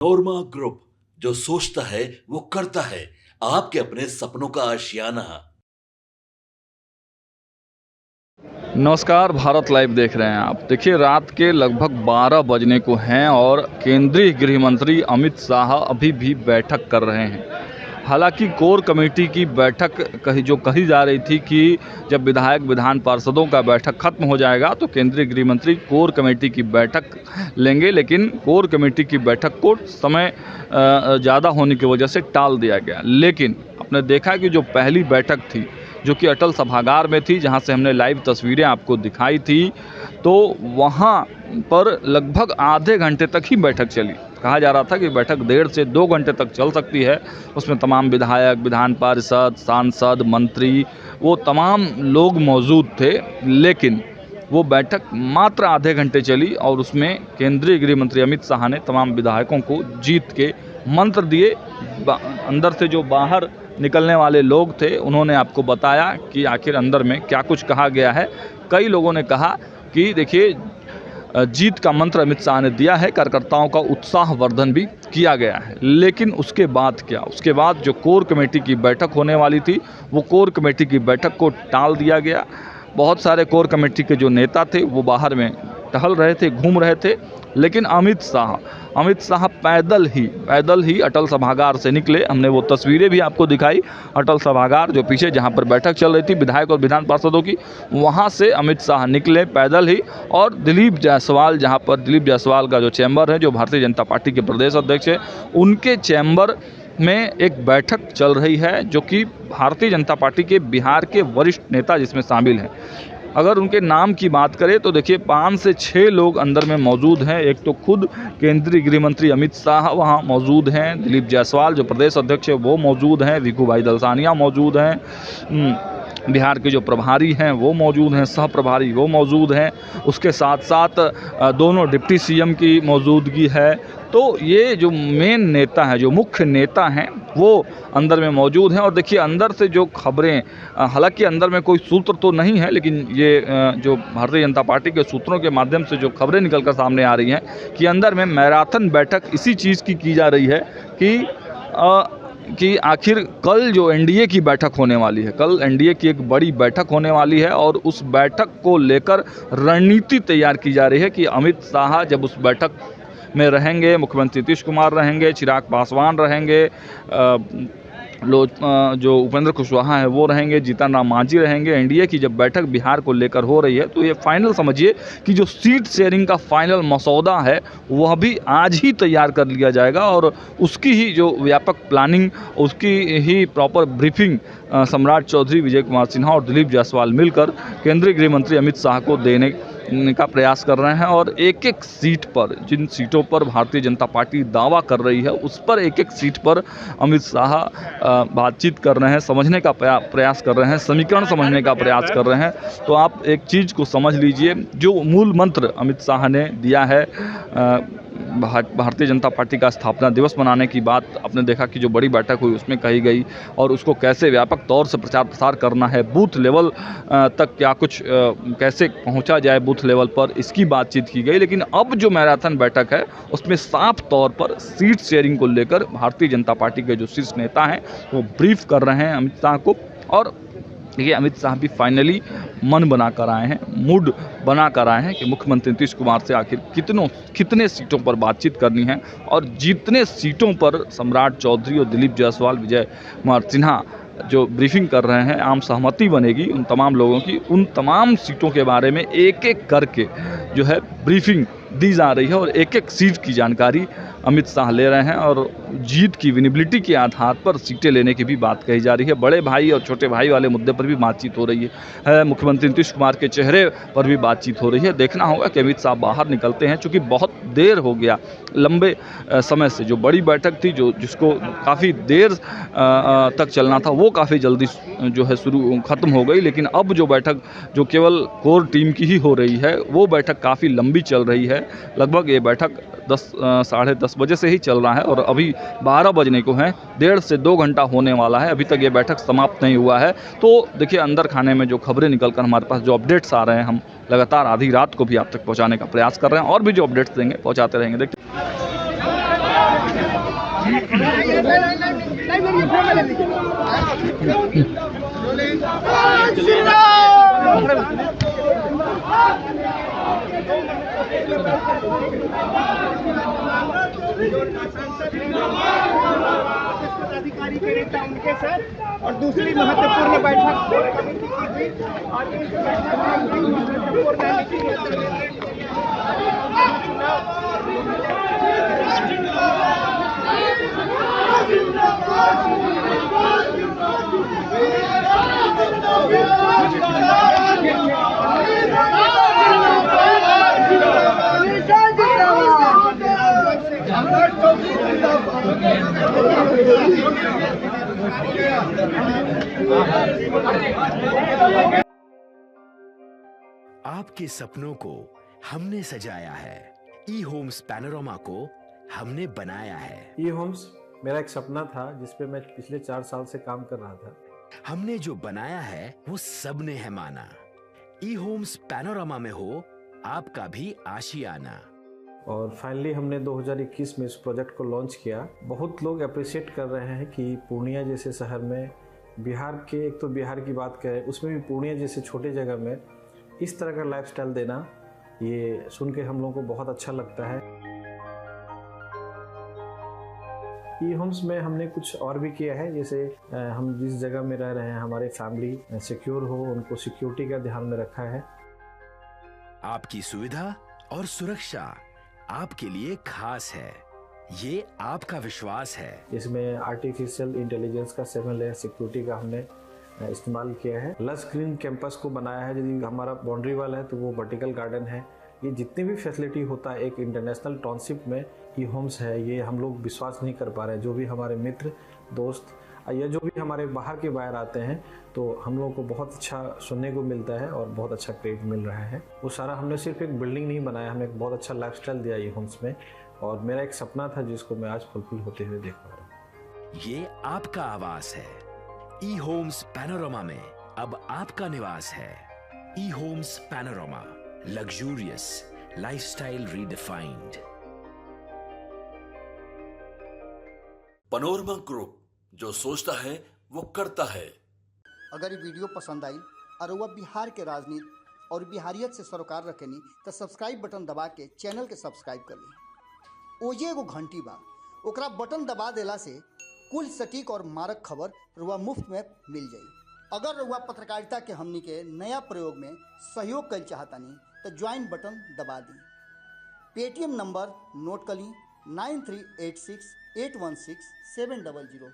नोरमा group, जो सोचता है वो करता है। आपके अपने सपनों का आशियाना। नमस्कार, भारत लाइव देख रहे हैं आप। देखिए, रात के लगभग 12 बजने को हैं और केंद्रीय गृह मंत्री अमित शाह अभी भी बैठक कर रहे हैं। हालांकि कोर कमेटी की बैठक कही जा रही थी कि जब विधायक विधान पार्षदों का बैठक खत्म हो जाएगा तो केंद्रीय गृह मंत्री कोर कमेटी की बैठक लेंगे, लेकिन कोर कमेटी की बैठक को समय ज़्यादा होने की वजह से टाल दिया गया। लेकिन आपने देखा कि जो पहली बैठक थी, जो कि अटल सभागार में थी, जहां से हमने लाइव तस्वीरें आपको दिखाई थी, तो वहां पर लगभग आधे घंटे तक ही बैठक चली। कहा जा रहा था कि बैठक 1.5 से 2 घंटे तक चल सकती है। उसमें तमाम विधायक, विधान पार्षद, सांसद, मंत्री, वो तमाम लोग मौजूद थे, लेकिन वो बैठक मात्र आधे घंटे चली और उसमें केंद्रीय गृह मंत्री अमित शाह ने तमाम विधायकों को जीत के मंत्र दिए। अंदर से जो बाहर निकलने वाले लोग थे, उन्होंने आपको बताया कि आखिर अंदर में क्या कुछ कहा गया है। कई लोगों ने कहा कि देखिए, जीत का मंत्र अमित शाह ने दिया है, कार्यकर्ताओं का उत्साह वर्धन भी किया गया है। लेकिन उसके बाद क्या? उसके बाद जो कोर कमेटी की बैठक होने वाली थी, वो कोर कमेटी की बैठक को टाल दिया गया। बहुत सारे कोर कमेटी के जो नेता थे वो बाहर में टहल रहे थे, घूम रहे थे, लेकिन अमित शाह पैदल ही अटल सभागार से निकले। हमने वो तस्वीरें भी आपको दिखाई। अटल सभागार जो पीछे जहां पर बैठक चल रही थी विधायक और विधान पार्षदों की, वहां से अमित शाह निकले पैदल ही। और दिलीप जायसवाल का जो चैम्बर है, जो भारतीय जनता पार्टी के प्रदेश अध्यक्ष है, उनके चैम्बर में एक बैठक चल रही है, जो कि भारतीय जनता पार्टी के बिहार के वरिष्ठ नेता जिसमें शामिल हैं। अगर उनके नाम की बात करें तो देखिए, 5 से 6 लोग अंदर में मौजूद हैं। एक तो खुद केंद्रीय गृह मंत्री अमित शाह वहां मौजूद हैं, दिलीप जायसवाल जो प्रदेश अध्यक्ष है वो मौजूद हैं, भिखू भाई दलसानिया मौजूद हैं, बिहार के जो प्रभारी हैं वो मौजूद हैं, सह प्रभारी वो मौजूद हैं, उसके साथ साथ दोनों डिप्टी सीएम की मौजूदगी है। तो ये जो मेन नेता हैं, जो मुख्य नेता हैं, वो अंदर में मौजूद हैं। और देखिए, अंदर से जो खबरें, हालांकि अंदर में कोई सूत्र तो नहीं है, लेकिन ये जो भारतीय जनता पार्टी के सूत्रों के माध्यम से जो खबरें निकलकर सामने आ रही हैं कि अंदर में मैराथन बैठक इसी चीज़ की जा रही है कि आखिर कल जो एनडीए की बैठक होने वाली है, कल एनडीए की एक बड़ी बैठक होने वाली है और उस बैठक को लेकर रणनीति तैयार की जा रही है कि अमित शाह जब उस बैठक में रहेंगे, मुख्यमंत्री नीतीश कुमार रहेंगे, चिराग पासवान रहेंगे, जो उपेंद्र कुशवाहा है वो रहेंगे, जीतन राम मांझी रहेंगे। एनडीए की जब बैठक बिहार को लेकर हो रही है तो ये फाइनल समझिए कि जो सीट शेयरिंग का फाइनल मसौदा है वह भी आज ही तैयार कर लिया जाएगा और उसकी ही जो व्यापक प्लानिंग, उसकी ही प्रॉपर ब्रीफिंग सम्राट चौधरी, विजय कुमार सिन्हा और दिलीप जायसवाल मिलकर केंद्रीय गृह मंत्री अमित शाह को देने का प्रयास कर रहे हैं। और एक एक सीट पर, जिन सीटों पर भारतीय जनता पार्टी दावा कर रही है, उस पर एक एक सीट पर अमित शाह बातचीत कर रहे हैं, समझने का प्रयास कर रहे हैं, समीकरण समझने का प्रयास कर रहे हैं। तो आप एक चीज़ को समझ लीजिए, जो मूल मंत्र अमित शाह ने दिया है, भारतीय जनता पार्टी का स्थापना दिवस मनाने की बात आपने देखा कि जो बड़ी बैठक हुई उसमें कही गई, और उसको कैसे व्यापक तौर से प्रचार प्रसार करना है, बूथ लेवल तक क्या कुछ कैसे पहुंचा जाए बूथ लेवल पर, इसकी बातचीत की गई। लेकिन अब जो मैराथन बैठक है उसमें साफ तौर पर सीट शेयरिंग को लेकर भारतीय जनता पार्टी के जो शीर्ष नेता हैं वो ब्रीफ कर रहे हैं अमित शाह को। और देखिए, अमित शाह भी फाइनली मन बना कर आए हैं, मूड बना कर आए हैं कि मुख्यमंत्री नीतीश कुमार से आखिर कितने सीटों पर बातचीत करनी है, और जितने सीटों पर सम्राट चौधरी और दिलीप जायसवाल, विजय कुमार सिन्हा जो ब्रीफिंग कर रहे हैं, आम सहमति बनेगी उन तमाम लोगों की, उन तमाम सीटों के बारे में एक एक करके जो है ब्रीफिंग दी जा रही है और एक एक सीट की जानकारी अमित शाह ले रहे हैं। और जीत की विनिबिलिटी के आधार पर सीटें लेने की भी बात कही जा रही है। बड़े भाई और छोटे भाई वाले मुद्दे पर भी बातचीत हो रही है। मुख्यमंत्री नीतीश कुमार के चेहरे पर भी बातचीत हो रही है। देखना होगा कि अमित शाह बाहर निकलते हैं, चूँकि बहुत देर हो गया, लंबे समय से जो बड़ी बैठक थी, जिसको काफ़ी देर तक चलना था, वो काफ़ी जल्दी जो है ख़त्म हो गई। लेकिन अब जो बैठक जो केवल कोर टीम की ही हो रही है, वो बैठक काफ़ी लंबी चल रही है। लगभग ये बैठक 10 साढ़े 10 बजे से ही चल रहा है और अभी 12 बजने को हैं। 1.5 से 2 घंटा होने वाला है, अभी तक ये बैठक समाप्त नहीं हुआ है। तो देखिए, अंदर खाने में जो खबरें निकलकर हमारे पास जो अपडेट्स आ रहे हैं, हम लगातार आधी रात को भी आप तक पहुंचाने का प्रयास कर रहे हैं और भी जो अपडेट्स देंगे पहुंचाते रहेंगे। देखिए, अधिकारी के नेता उनके साथ और दूसरी महत्वपूर्ण बैठक और इस बैठक में महत्वपूर्ण आपके सपनों को हमने सजाया है, ई होम्स पैनोरामा को हमने बनाया है। ई होम्स मेरा एक सपना था जिस पे मैं पिछले 4 साल से काम कर रहा था। हमने जो बनाया है वो सबने है माना। ई होम्स पैनोरामा में हो आपका भी आशियाना। और फाइनली हमने 2021 में इस प्रोजेक्ट को लॉन्च किया। बहुत लोग अप्रिशिएट कर रहे हैं कि पूर्णिया जैसे शहर में बिहार के, एक तो बिहार की बात करें उसमें भी पूर्णिया जैसे छोटे जगह में इस तरह का लाइफस्टाइल देना, ये सुन के हम लोगों को बहुत अच्छा लगता है। ई होम्स में हमने कुछ और भी किया है, जैसे हम जिस जगह में रह रहे हैं हमारे फैमिली सिक्योर हो, उनको सिक्योरिटी का ध्यान में रखा है। आपकी सुविधा और सुरक्षा आपके लिए खास है, ये आपका विश्वास है। इसमें आर्टिफिशियल इंटेलिजेंस का 7 लेयर सिक्योरिटी का हमने इस्तेमाल किया है। लस ग्रीन कैंपस को बनाया है। यदि हमारा बाउंड्री वाल है तो वो वर्टिकल गार्डन है। ये जितनी भी फैसिलिटी होता है एक इंटरनेशनल टाउनशिप में ई होम्स है, ये हम लोग विश्वास नहीं कर पा रहे हैं। जो भी हमारे मित्र दोस्त या जो भी हमारे बाहर के बाहर आते हैं तो हम लोगों को बहुत अच्छा सुनने को मिलता है और बहुत अच्छा क्रेडिट मिल रहा है। वो सारा हमने सिर्फ एक बिल्डिंग नहीं बनाया, हमें एक बहुत अच्छा लाइफस्टाइल दिया ई होम्स में, और मेरा एक सपना था जिसको मैं आज फुलफिल होते हुए देख पा रहा हूँ। ये आपका आवास है। ई होम्स पैनोरामा में अब आपका निवास है। E homes Panorama, luxurious lifestyle redefined. Panorama group, जो सोचता है वो करता है। अगर ये वीडियो पसंद आई और वह बिहार के राजनीति और बिहारियत से सरोकार रखेनी तो सब्सक्राइब बटन दबा के चैनल के सब्सक्राइब कर ली। ओजे एगो घंटी बा, ओकरा बटन दबा देला से कुल सटीक और मारक खबर रुआ मुफ्त में मिल जाई। अगर रुआ पत्रकारिता के हमनी के नया प्रयोग में सहयोग कर चाहतानी तो ज्वाइन बटन दबा दी। पेटीएम नंबर नोट कर ली 9386816700।